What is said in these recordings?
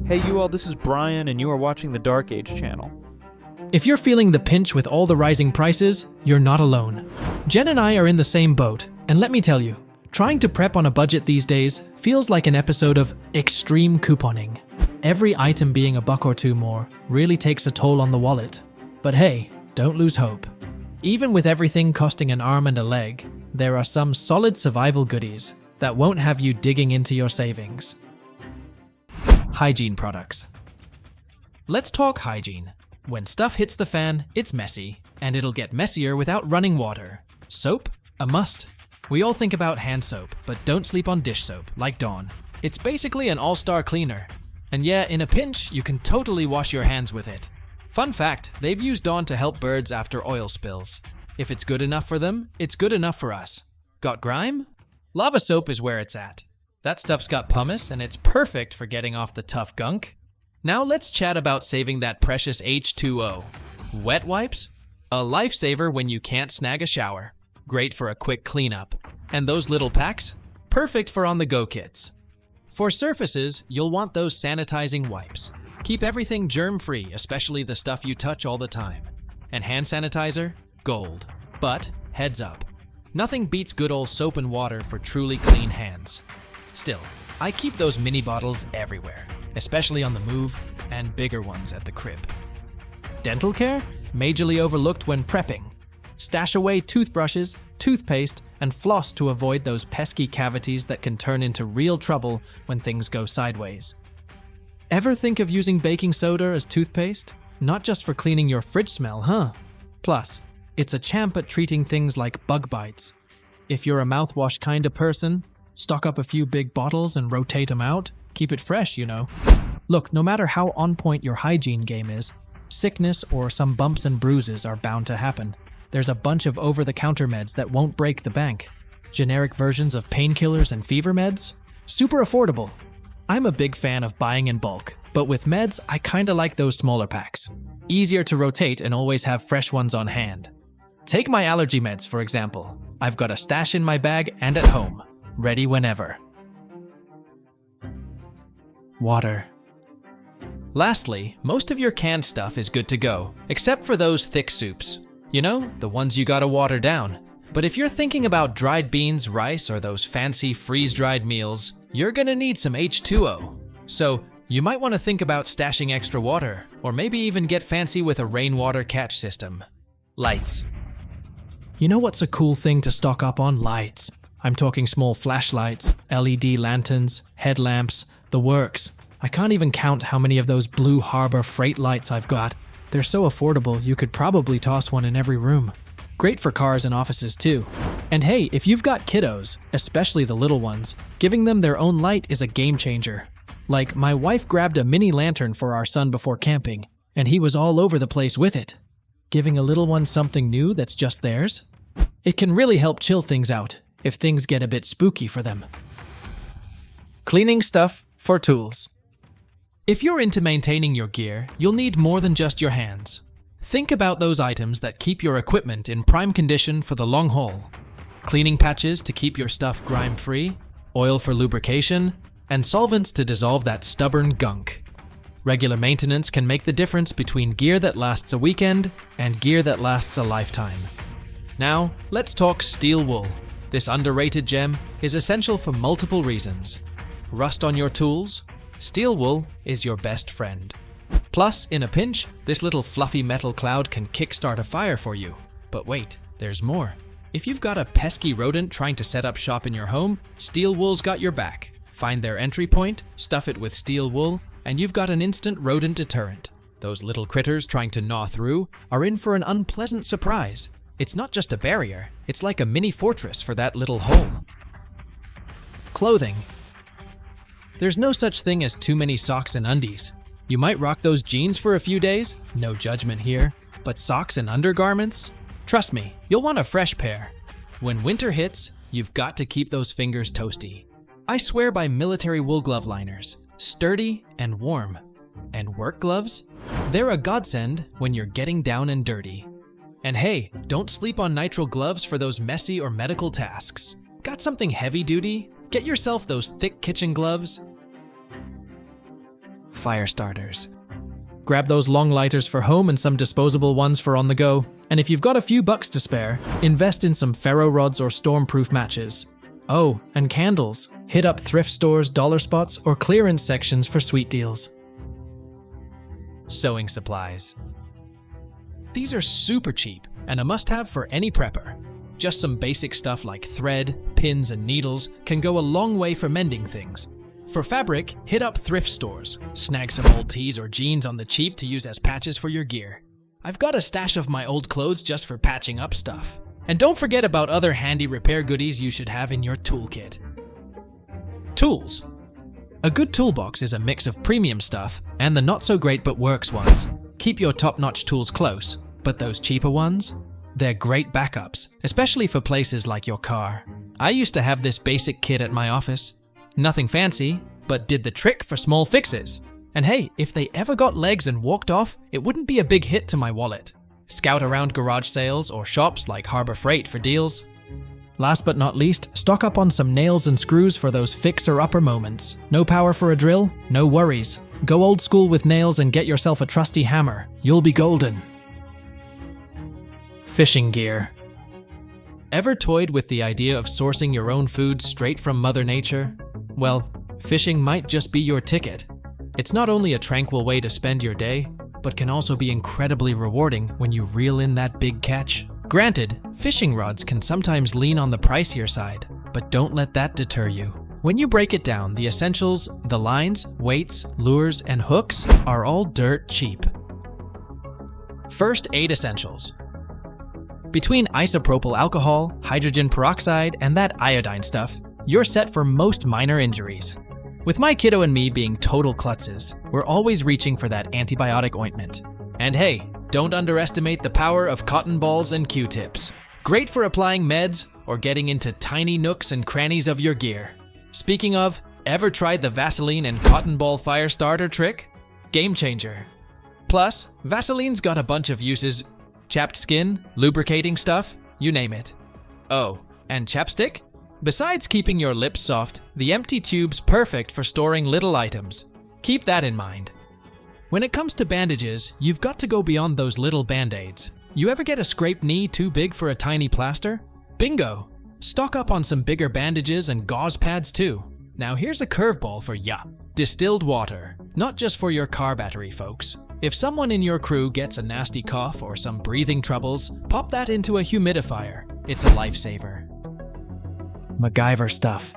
Hey you all, this is Brian and you are watching the Dark Age channel. If you're feeling the pinch with all the rising prices, you're not alone. Jen and I are in the same boat, and let me tell you, trying to prep on a budget these days feels like an episode of extreme couponing. Every item being $1 or $2 more really takes a toll on the wallet. But hey, don't lose hope. Even with everything costing an arm and a leg, there are some solid survival goodies that won't have you digging into your savings. Hygiene products. Let's talk hygiene. When stuff hits the fan, it's messy, and it'll get messier without running water. Soap? A must. We all think about hand soap, but don't sleep on dish soap, like Dawn. It's basically an all-star cleaner. And yeah, in a pinch, you can totally wash your hands with it. Fun fact, they've used Dawn to help birds after oil spills. If it's good enough for them, it's good enough for us. Got grime? Lava soap is where it's at. That stuff's got pumice, and it's perfect for getting off the tough gunk. Now let's chat about saving that precious H2O. Wet wipes? A lifesaver when you can't snag a shower. Great for a quick cleanup. And those little packs? Perfect for on-the-go kits. For surfaces, you'll want those sanitizing wipes. Keep everything germ-free, especially the stuff you touch all the time. And hand sanitizer? Gold. But, heads up. Nothing beats good old soap and water for truly clean hands. Still, I keep those mini bottles everywhere, especially on the move, and bigger ones at the crib. Dental care? Majorly overlooked when prepping. Stash away toothbrushes, toothpaste, and floss to avoid those pesky cavities that can turn into real trouble when things go sideways. Ever think of using baking soda as toothpaste? Not just for cleaning your fridge smell, huh? Plus, it's a champ at treating things like bug bites. If you're a mouthwash kind of person, stock up a few big bottles and rotate them out. Keep it fresh, you know. Look, no matter how on point your hygiene game is, sickness or some bumps and bruises are bound to happen. There's a bunch of over-the-counter meds that won't break the bank. Generic versions of painkillers and fever meds? Super affordable. I'm a big fan of buying in bulk, but with meds, I kinda like those smaller packs. Easier to rotate and always have fresh ones on hand. Take my allergy meds, for example. I've got a stash in my bag and at home. Ready whenever. Water. Lastly, most of your canned stuff is good to go, except for those thick soups. You know, the ones you gotta water down. But if you're thinking about dried beans, rice, or those fancy freeze-dried meals, you're gonna need some H2O. So, you might want to think about stashing extra water, or maybe even get fancy with a rainwater catch system. Lights. You know what's a cool thing to stock up on? Lights. I'm talking small flashlights, LED lanterns, headlamps, the works. I can't even count how many of those Blue Harbor freight lights I've got. They're so affordable, you could probably toss one in every room. Great for cars and offices too. And hey, if you've got kiddos, especially the little ones, giving them their own light is a game changer. Like, my wife grabbed a mini lantern for our son before camping, and he was all over the place with it. Giving a little one something new that's just theirs? It can really help chill things out if things get a bit spooky for them. Cleaning stuff for tools. If you're into maintaining your gear, you'll need more than just your hands. Think about those items that keep your equipment in prime condition for the long haul. Cleaning patches to keep your stuff grime-free, oil for lubrication, and solvents to dissolve that stubborn gunk. Regular maintenance can make the difference between gear that lasts a weekend and gear that lasts a lifetime. Now, let's talk steel wool. This underrated gem is essential for multiple reasons. Rust on your tools? Steel wool is your best friend. Plus, in a pinch, this little fluffy metal cloud can kickstart a fire for you. But wait, there's more. If you've got a pesky rodent trying to set up shop in your home, steel wool's got your back. Find their entry point, stuff it with steel wool, and you've got an instant rodent deterrent. Those little critters trying to gnaw through are in for an unpleasant surprise. It's not just a barrier, it's like a mini fortress for that little hole. Clothing. There's no such thing as too many socks and undies. You might rock those jeans for a few days, no judgment here, but socks and undergarments? Trust me, you'll want a fresh pair. When winter hits, you've got to keep those fingers toasty. I swear by military wool glove liners, sturdy and warm. And work gloves? They're a godsend when you're getting down and dirty. And hey, don't sleep on nitrile gloves for those messy or medical tasks. Got something heavy duty? Get yourself those thick kitchen gloves. fire starters. Grab those long lighters for home and some disposable ones for on the go. And if you've got a few bucks to spare, invest in some ferro rods or stormproof matches. Oh, and candles. Hit up thrift stores, dollar spots, or clearance sections for sweet deals. Sewing supplies. These are super cheap and a must-have for any prepper. Just some basic stuff like thread, pins, and needles can go a long way for mending things. For fabric, hit up thrift stores. Snag some old tees or jeans on the cheap to use as patches for your gear. I've got a stash of my old clothes just for patching up stuff. And don't forget about other handy repair goodies you should have in your toolkit. Tools. A good toolbox is a mix of premium stuff and the not-so-great but works ones. Keep your top-notch tools close, but those cheaper ones? They're great backups, especially for places like your car. I used to have this basic kit at my office. Nothing fancy, but did the trick for small fixes. And hey, if they ever got legs and walked off, it wouldn't be a big hit to my wallet. Scout around garage sales or shops like Harbor Freight for deals. Last but not least, stock up on some nails and screws for those fixer-upper moments. No power for a drill? No worries. Go old school with nails and get yourself a trusty hammer. You'll be golden. Fishing gear. Ever toyed with the idea of sourcing your own food straight from Mother Nature? Well, fishing might just be your ticket. It's not only a tranquil way to spend your day, but can also be incredibly rewarding when you reel in that big catch. Granted, fishing rods can sometimes lean on the pricier side, but don't let that deter you. When you break it down, the essentials, the lines, weights, lures, and hooks are all dirt cheap. First aid essentials. Between isopropyl alcohol, hydrogen peroxide, and that iodine stuff, you're set for most minor injuries. With my kiddo and me being total klutzes, we're always reaching for that antibiotic ointment. And hey, don't underestimate the power of cotton balls and Q-tips. Great for applying meds or getting into tiny nooks and crannies of your gear. Speaking of, ever tried the Vaseline and cotton ball fire starter trick? Game changer. Plus, Vaseline's got a bunch of uses. Chapped skin, lubricating stuff, you name it. Oh, and chapstick? Besides keeping your lips soft, the empty tube's perfect for storing little items. Keep that in mind. When it comes to bandages, you've got to go beyond those little band-aids. You ever get a scraped knee too big for a tiny plaster? Bingo! Stock up on some bigger bandages and gauze pads too. Now here's a curveball for ya. Distilled water. Not just for your car battery, folks. If someone in your crew gets a nasty cough or some breathing troubles, pop that into a humidifier. It's a lifesaver. MacGyver stuff.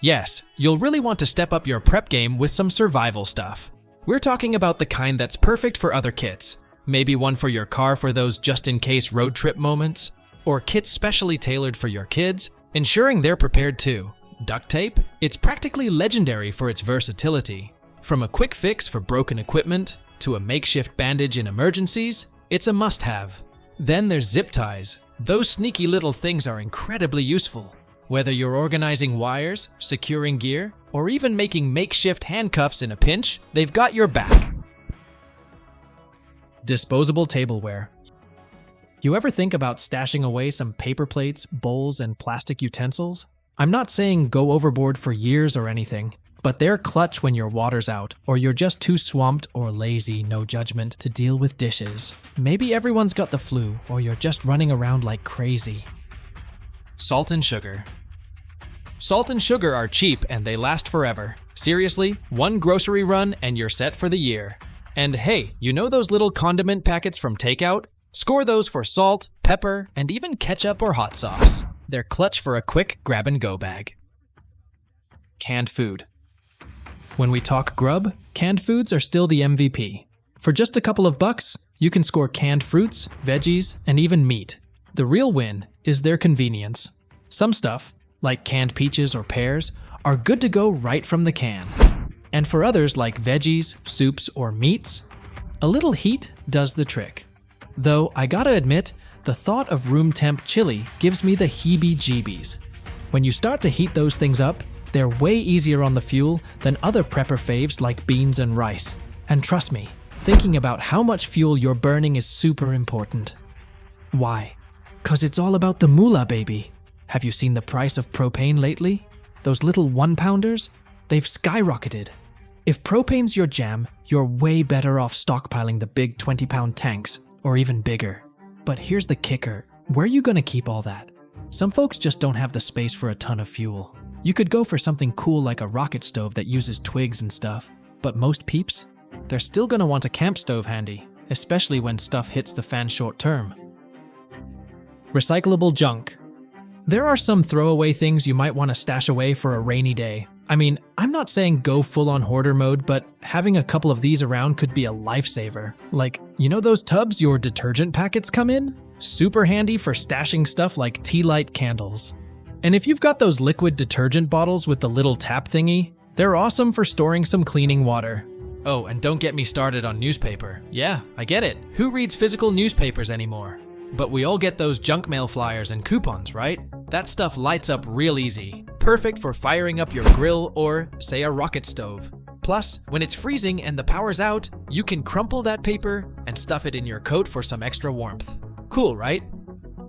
Yes, you'll really want to step up your prep game with some survival stuff. We're talking about the kind that's perfect for other kits. Maybe one for your car for those just-in-case road trip moments, or kits specially tailored for your kids, ensuring they're prepared too. Duct tape? It's practically legendary for its versatility. From a quick fix for broken equipment, to a makeshift bandage in emergencies, it's a must-have. Then there's zip ties. Those sneaky little things are incredibly useful. Whether you're organizing wires, securing gear, or even making makeshift handcuffs in a pinch, they've got your back. Disposable tableware. You ever think about stashing away some paper plates, bowls, and plastic utensils? I'm not saying go overboard for years or anything, but they're clutch when your water's out, or you're just too swamped or lazy, no judgment, to deal with dishes. Maybe everyone's got the flu, or you're just running around like crazy. Salt and sugar. Salt and sugar are cheap and they last forever. Seriously, one grocery run and you're set for the year. And hey, you know those little condiment packets from takeout? Score those for salt, pepper, and even ketchup or hot sauce. They're clutch for a quick grab-and-go bag. Canned food. When we talk grub, canned foods are still the MVP. For just a couple of bucks, you can score canned fruits, veggies, and even meat. The real win is their convenience. Some stuff, like canned peaches or pears, are good to go right from the can. And for others like veggies, soups, or meats, a little heat does the trick. Though I gotta admit, the thought of room temp chili gives me the heebie-jeebies. When you start to heat those things up, they're way easier on the fuel than other prepper faves like beans and rice. And trust me, thinking about how much fuel you're burning is super important. Why? 'Cause it's all about the moolah, baby. Have you seen the price of propane lately? Those little 1-pounders? They've skyrocketed. If propane's your jam, you're way better off stockpiling the big 20-pound tanks, or even bigger. But here's the kicker. Where are you gonna keep all that? Some folks just don't have the space for a ton of fuel. You could go for something cool like a rocket stove that uses twigs and stuff, but most peeps, they're still gonna want a camp stove handy, especially when stuff hits the fan short term. Recyclable junk. There are some throwaway things you might want to stash away for a rainy day. I mean, I'm not saying go full-on hoarder mode, but having a couple of these around could be a lifesaver. Like, you know those tubs your detergent packets come in? Super handy for stashing stuff like tea light candles. And if you've got those liquid detergent bottles with the little tap thingy, they're awesome for storing some cleaning water. Oh, and don't get me started on newspaper. Yeah, I get it. Who reads physical newspapers anymore? But we all get those junk mail flyers and coupons, right? That stuff lights up real easy. Perfect for firing up your grill or, say, a rocket stove. Plus, when it's freezing and the power's out, you can crumple that paper and stuff it in your coat for some extra warmth. Cool, right?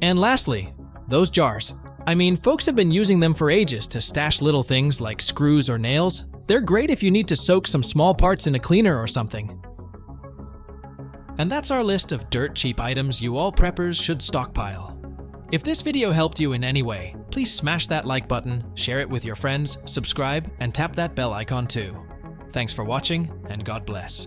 And lastly, those jars. I mean, folks have been using them for ages to stash little things like screws or nails. They're great if you need to soak some small parts in a cleaner or something. And that's our list of dirt cheap items you all preppers should stockpile. If this video helped you in any way, please smash that like button, share it with your friends, subscribe, and tap that bell icon too. Thanks for watching, and God bless.